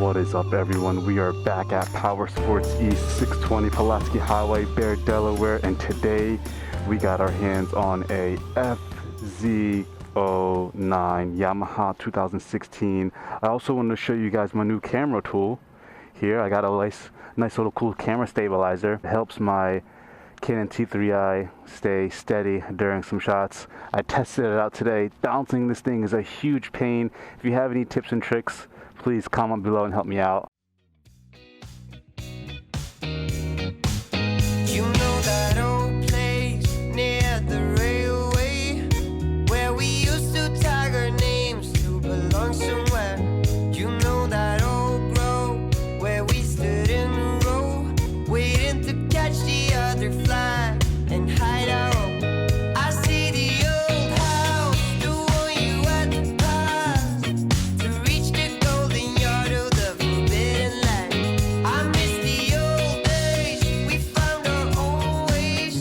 What is up, everyone? We are back at Power Sports East 620 Pulaski Highway, Bear, Delaware, and today we got our hands on a FZ-09 Yamaha 2016. I also wanted to show you guys my new camera tool. Here I got a nice little cool camera stabilizer. It helps my Canon T3i stay steady during some shots. I tested it out today. Balancing this thing is a huge pain. If you have any tips and tricks, please comment below and help me out. You know that old place near the railway where we used to tag our names to belong somewhere. You know that old grove where we stood in a row waiting to catch the other fly and hide our own. I see the old house, the one you had to pass to reach the golden yard of the forbidden land. I miss the old days, we found our own ways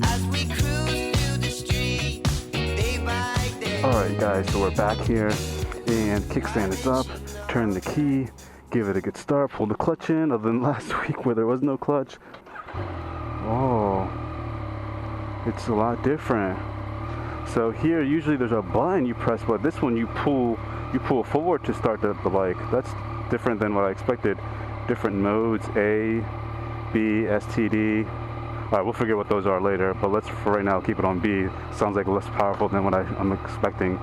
as we cruised through the street day by day. Alright guys, so we're back here and kickstand is up, turn the key, give it a good start, pull the clutch in, other than last week where there was no clutch. Oh, it's a lot different. So here usually there's a button you press, but this one you pull forward to start the bike. That's different than what I expected. Different modes, A, B, STD. Alright, we'll figure what those are later, but let's for right now keep it on B. Sounds like less powerful than what I'm expecting.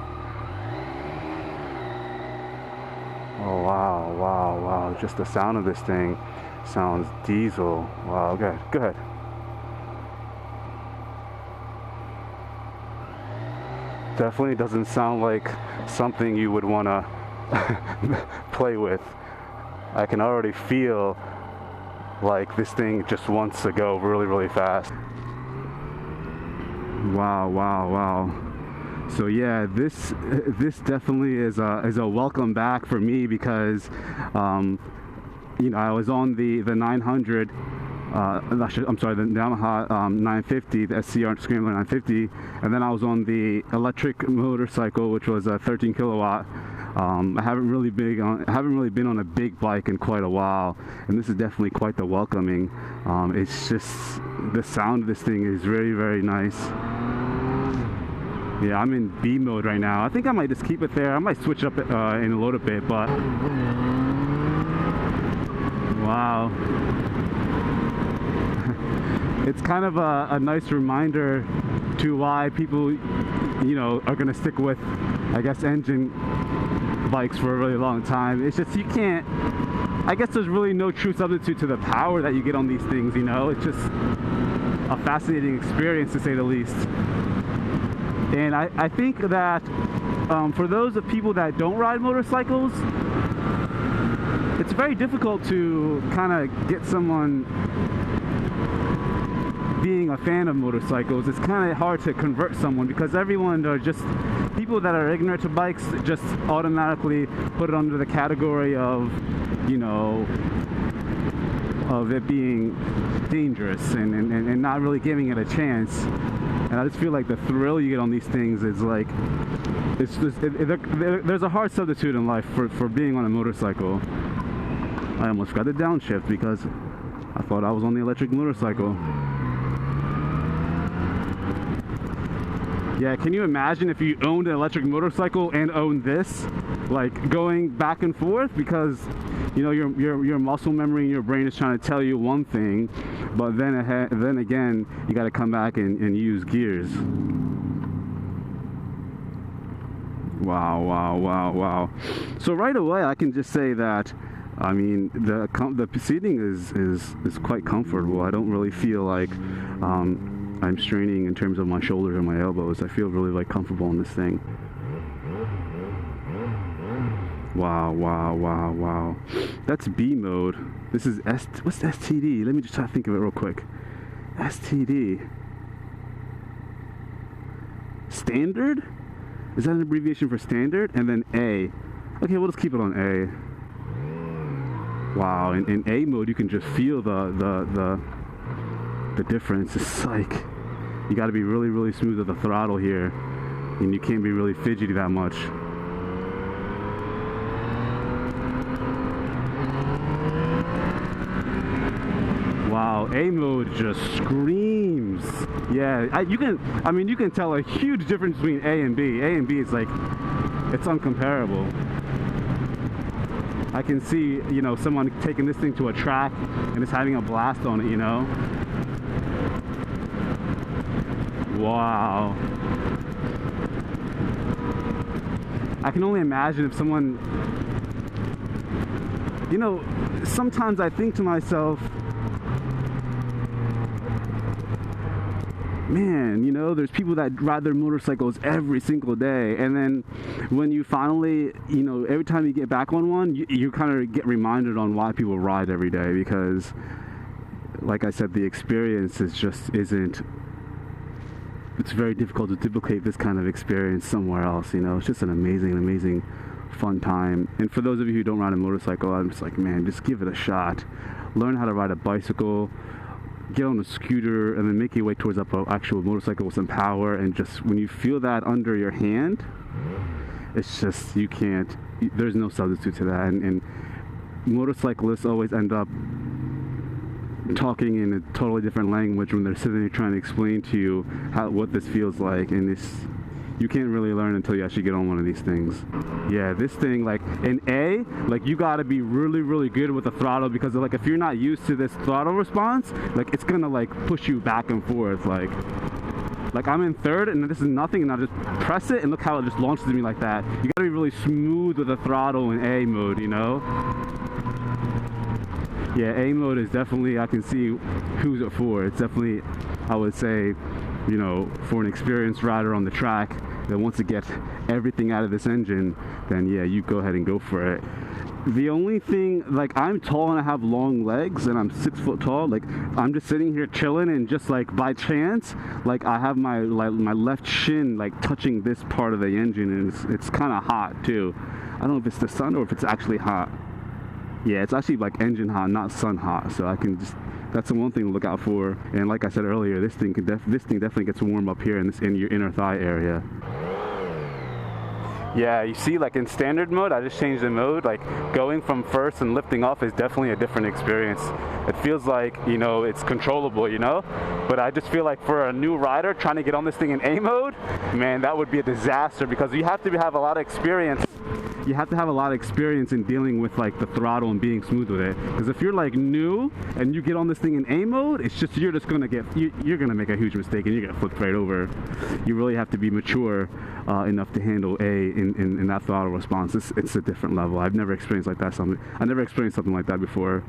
Oh wow, wow, wow. Just the sound of this thing sounds diesel. Wow, okay, go ahead. Definitely doesn't sound like something you would want to play with. I can already feel like this thing just wants to go really, really fast. Wow, wow, wow. So yeah, this definitely is a welcome back for me because you know, I was on the 900. I'm sorry, the Yamaha 950, the SCR Scrambler 950, and then I was on the electric motorcycle, which was a 13 kilowatt. I haven't really been on a big bike in quite a while, and this is definitely quite the welcoming. It's just the sound of this thing is very, very nice. Yeah, I'm in B mode right now. I think I might just keep it there. I might switch up in a little bit, but wow. It's kind of a nice reminder to why people, you know, are going to stick with, I guess, engine bikes for a really long time. It's just, you can't, I guess there's really no true substitute to the power that you get on these things, you know. It's just a fascinating experience, to say the least. And I think that for those of people that don't ride motorcycles, it's very difficult to kind of get someone being a fan of motorcycles. It's kind of hard to convert someone because everyone are just people that are ignorant to bikes just automatically put it under the category of, you know, of it being dangerous and not really giving it a chance. And I just feel like the thrill you get on these things is like, it's just, there's a hard substitute in life for being on a motorcycle. I almost got the downshift because I thought I was on the electric motorcycle. Yeah, can you imagine if you owned an electric motorcycle and owned this? Like going back and forth, because you know your muscle memory in your brain is trying to tell you one thing, but then again you got to come back and use gears. Wow, wow, wow, wow. So right away I can just say that, I mean, the seating is quite comfortable. I don't really feel like I'm straining in terms of my shoulders or my elbows. I feel really like comfortable in this thing. Wow, wow, wow, wow. That's B mode. This is what's STD? Let me just try to think of it real quick. STD. Standard? Is that an abbreviation for standard? And then A. Okay, we'll just keep it on A. Wow, in A mode you can just feel the difference. It's like you got to be really, really smooth at the throttle here, and you can't be really fidgety that much. wow, A mode just screams. Yeah, you can tell a huge difference between A and B. A and B is like, it's uncomparable. I can see, you know, someone taking this thing to a track and just having a blast on it, you know? Wow. I can only imagine if someone, you know, sometimes I think to myself, man, you know, there's people that ride their motorcycles every single day, and then when you finally, you know, every time you get back on one, you kind of get reminded on why people ride every day, because like I said, the experience is just isn't, it's very difficult to duplicate this kind of experience somewhere else, you know. It's just an amazing fun time. And for those of you who don't ride a motorcycle, I'm just like, man, just give it a shot. Learn how to ride a bicycle, get on a scooter, and then make your way towards an actual motorcycle with some power. And just when you feel that under your hand, it's just, you can't, there's no substitute to that. And motorcyclists always end up talking in a totally different language when they're sitting there trying to explain to you what this feels like, and it's, you can't really learn until you actually get on one of these things. Yeah, this thing, like in A, like you gotta be really good with the throttle, because like if you're not used to this throttle response, like it's gonna like push you back and forth. Like I'm in third and this is nothing, and I just press it and look how it just launches me like that. You gotta be really smooth with the throttle in A mode, you know? Yeah, A mode is definitely, I can see who's it for. It's definitely, I would say, you know, for an experienced rider on the track that wants to get everything out of this engine, then yeah, you go ahead and go for it. The only thing, like, I'm tall and I have long legs and I'm 6 foot tall. Like, I'm just sitting here chilling, and just like by chance, like I have my left shin like touching this part of the engine, and it's kind of hot too. I don't know if it's the sun or if it's actually hot. Yeah, it's actually like engine hot, not sun hot. So I can just, that's the one thing to look out for. And like I said earlier, this thing definitely gets warm up here in your inner thigh area. Yeah, you see, like in standard mode, I just changed the mode. Like going from first and lifting off is definitely a different experience. It feels like, you know, it's controllable, you know? But I just feel like for a new rider trying to get on this thing in A mode, man, that would be a disaster, because you have to have a lot of experience. You have to have a lot of experience in dealing with like the throttle and being smooth with it. Because if you're like new and you get on this thing in A mode, it's just, you're just gonna get, you're gonna make a huge mistake and you're gonna flip right over. You really have to be mature enough to handle A in that throttle response. It's a different level. I've never experienced something like that before.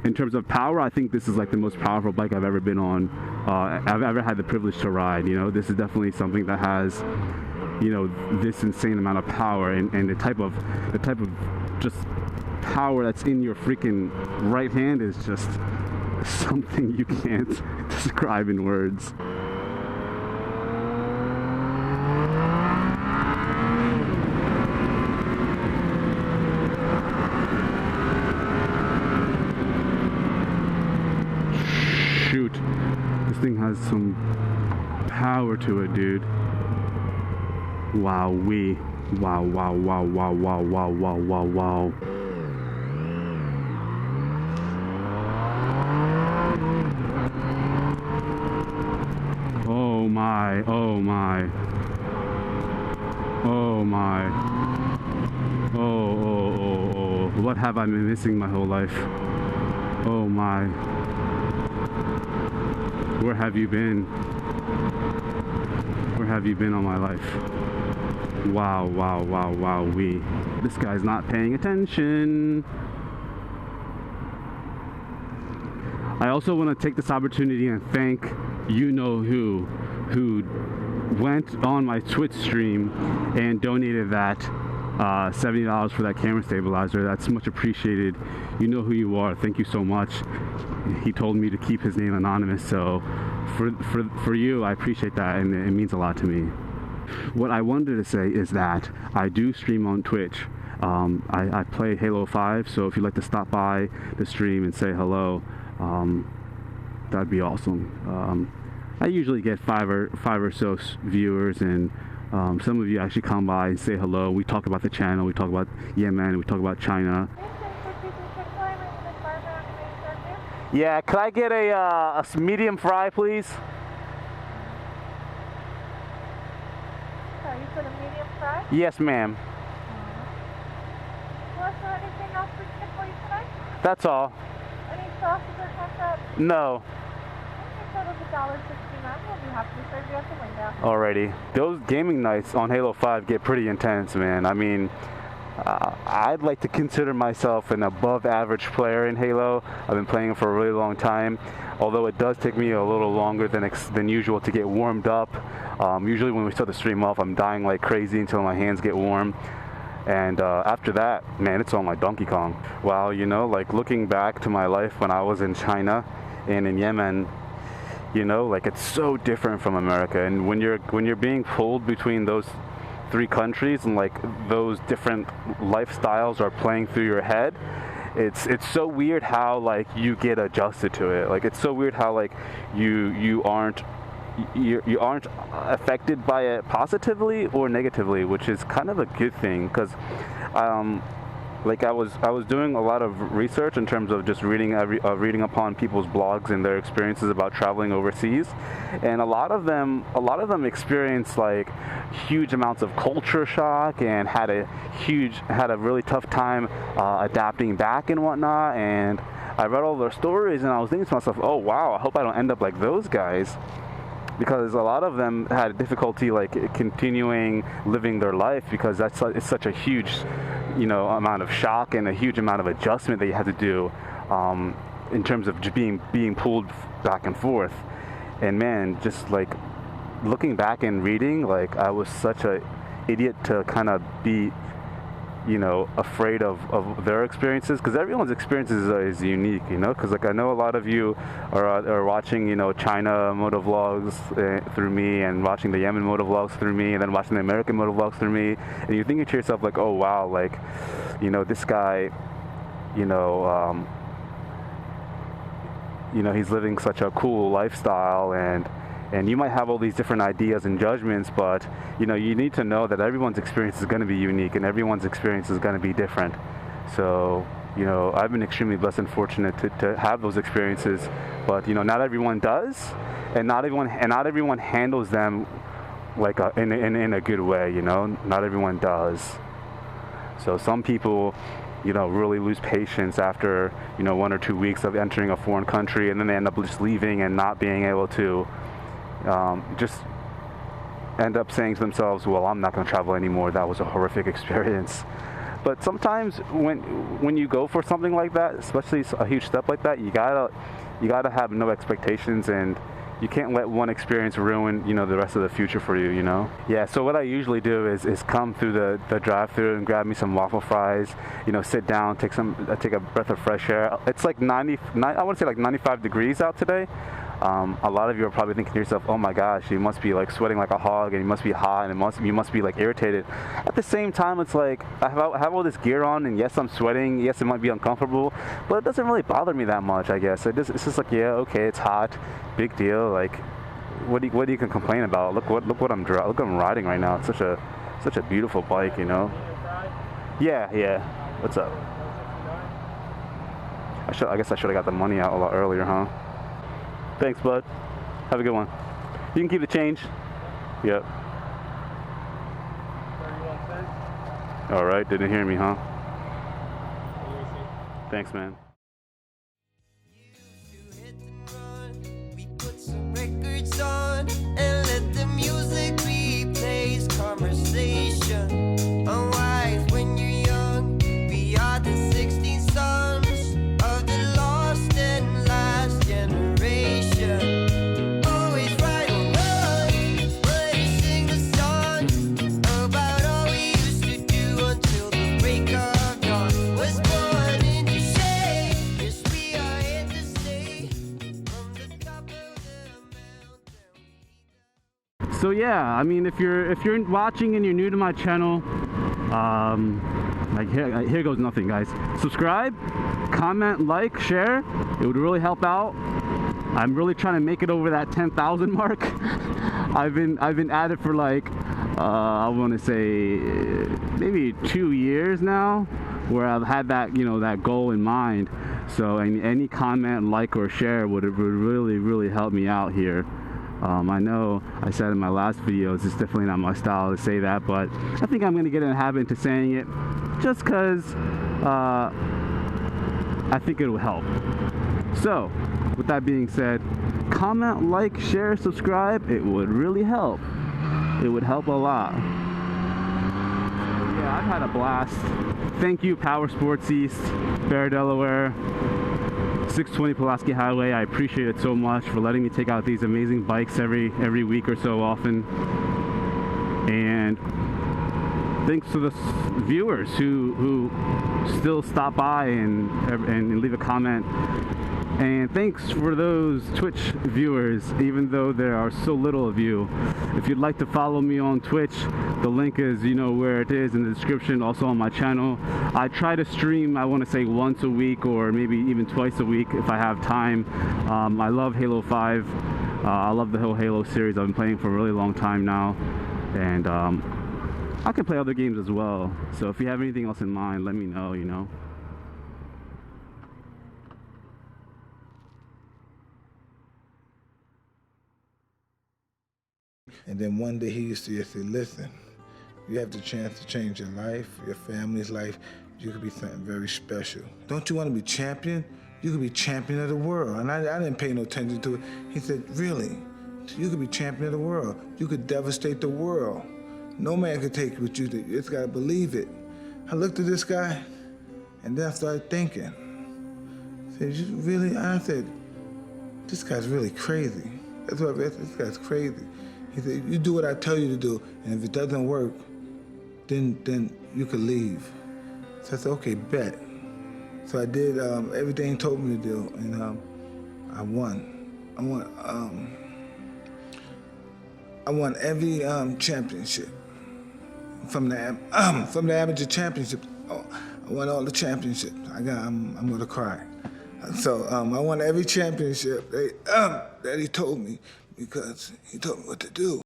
In terms of power, I think this is like the most powerful bike I've ever been on. I've ever had the privilege to ride. You know, this is definitely something that has, you know, this insane amount of power, and the type of just power that's in your freaking right hand is just something you can't describe in words. Shoot, this thing has some power to it, dude. Wow, wow. Oh my. Oh. What have I been missing my whole life? Oh my. Where have you been? Where have you been all my life? Wow. This guy's not paying attention. I also want to take this opportunity and thank you-know-who went on my Twitch stream and donated that $70 for that camera stabilizer. That's much appreciated. You know who you are. Thank you so much. He told me to keep his name anonymous, so for you, I appreciate that, and it means a lot to me. What I wanted to say is that I do stream on Twitch. I play Halo 5, so if you'd like to stop by the stream and say hello, that'd be awesome. I usually get five or so viewers, and some of you actually come by and say hello. We talk about the channel, we talk about Yemen, we talk about China. Yeah, could I get a medium fry, please? Sorry, for the medium fry? Yes, ma'am. Was there anything else we can get for you tonight? That's all. Any sauces or ketchup? No. Your total's $1.69. We'll be happy to serve you at the window. Alrighty. Those gaming nights on Halo 5 get pretty intense, man. I mean, I'd like to consider myself an above average player in Halo. I've been playing it for a really long time, although it does take me a little longer than usual to get warmed up. Usually when we start the stream off, I'm dying like crazy until my hands get warm. And after that, man, it's on like Donkey Kong. Wow, you know, like looking back to my life when I was in China and in Yemen, you know, like it's so different from America. And when you're being pulled between those three countries and like those different lifestyles are playing through your head, it's so weird how like you get adjusted to it. Like it's so weird how like you aren't affected by it positively or negatively, which is kind of a good thing, because like I was doing a lot of research in terms of just reading upon people's blogs and their experiences about traveling overseas, and a lot of them experienced like huge amounts of culture shock and had a really tough time adapting back and whatnot. And I read all their stories and I was thinking to myself, oh wow, I hope I don't end up like those guys, because a lot of them had difficulty like continuing living their life, because it's such a huge, you know, amount of shock and a huge amount of adjustment that you had to do in terms of just being pulled back and forth. And man, just like looking back and reading, like I was such a idiot to kind of be, you know, afraid of their experiences, because everyone's experiences is unique, you know, because like I know a lot of you are watching, you know, China motovlogs through me, and watching the Yemen motovlogs through me, and then watching the American motovlogs through me, and you're thinking to yourself like, oh wow, like, you know, this guy, you know, he's living such a cool lifestyle, and you might have all these different ideas and judgments, but you know, you need to know that everyone's experience is going to be unique and everyone's experience is going to be different. So, you know, I've been extremely blessed and fortunate to have those experiences, but you know, not everyone does, and not everyone handles them like in a good way. You know, not everyone does. So some people, you know, really lose patience after, you know, 1 or 2 weeks of entering a foreign country, and then they end up just leaving and not being able to just end up saying to themselves, well, I'm not going to travel anymore, that was a horrific experience. But sometimes when you go for something like that, especially a huge step like that, you gotta have no expectations, and you can't let one experience ruin, you know, the rest of the future for you, you know? Yeah, so what I usually do is come through the drive-thru and grab me some waffle fries, you know, sit down, take a breath of fresh air. It's like I want to say like 95 degrees out today. A lot of you are probably thinking to yourself, oh my gosh, you must be like sweating like a hog, and you must be hot, and you must be like irritated. At the same time, it's like I have all this gear on, and yes, I'm sweating, yes, it might be uncomfortable, but it doesn't really bother me that much, I guess. It's just like, yeah, okay, it's hot, big deal. Like, what you can complain about? Look what I'm riding right now. It's such a beautiful bike, you know. Yeah. What's up? I guess I should have got the money out a lot earlier, huh? Thanks, bud. Have a good one. You can keep the change. Yep. All right, didn't hear me, huh? Thanks, man. We put some records on and let the music replace conversation. Unwise when you're young, we are the 16 sons of the lost and last generation. Always right or wrong, but we sing a song about all we used to do until the break of dawn. Was born into shade, yes, we are here to stay. From the top of the mountain. So yeah, I mean, if you're watching and you're new to my channel, like here goes nothing, guys. Subscribe, comment, like, share. It would really help out. I'm really trying to make it over that 10,000 mark. I've been at it for like I want to say maybe 2 years now, where I've had that, that goal in mind. So any comment, like, or share would really help me out here. I know I said in my last videos it's definitely not my style to say that, but I think I'm gonna get in a habit into saying it just because I think it will help. So with that being said, comment, like, share, subscribe. It would really help. It would help a lot. Yeah, I've had a blast. Thank you, Power Sports East, Bear, Delaware, 620 Pulaski Highway. I appreciate it so much for letting me take out these amazing bikes every week or so often. And thanks to the viewers who still stop by and leave a comment. And thanks for those Twitch viewers, even though there are so little of you. If you'd like to follow me on Twitch, the link is, where it is in the description, also on my channel. I try to stream, I want to say once a week or maybe even twice a week if I have time. I love Halo 5. I love the whole Halo series. I've been playing for a really long time now. And I can play other games as well. So if you have anything else in mind, let me know, And then one day he used to just say, listen, you have the chance to change your life, your family's life. You could be something very special. Don't you want to be champion? You could be champion of the world. And I didn't pay no attention to it. He said, really? You could be champion of the world. You could devastate the world. No man could take what you do. You just got to believe it. I looked at this guy, and then I started thinking. I said, you really? I said, this guy's really crazy. That's what I said, this guy's crazy. He said, you do what I tell you to do, and if it doesn't work, then you could leave. So I said, okay, bet. So I did everything he told me to do, and I won. I won every championship from the amateur championship. Oh, I won all the championships. I'm gonna cry. So I won every championship that he told me, because he told me what to do.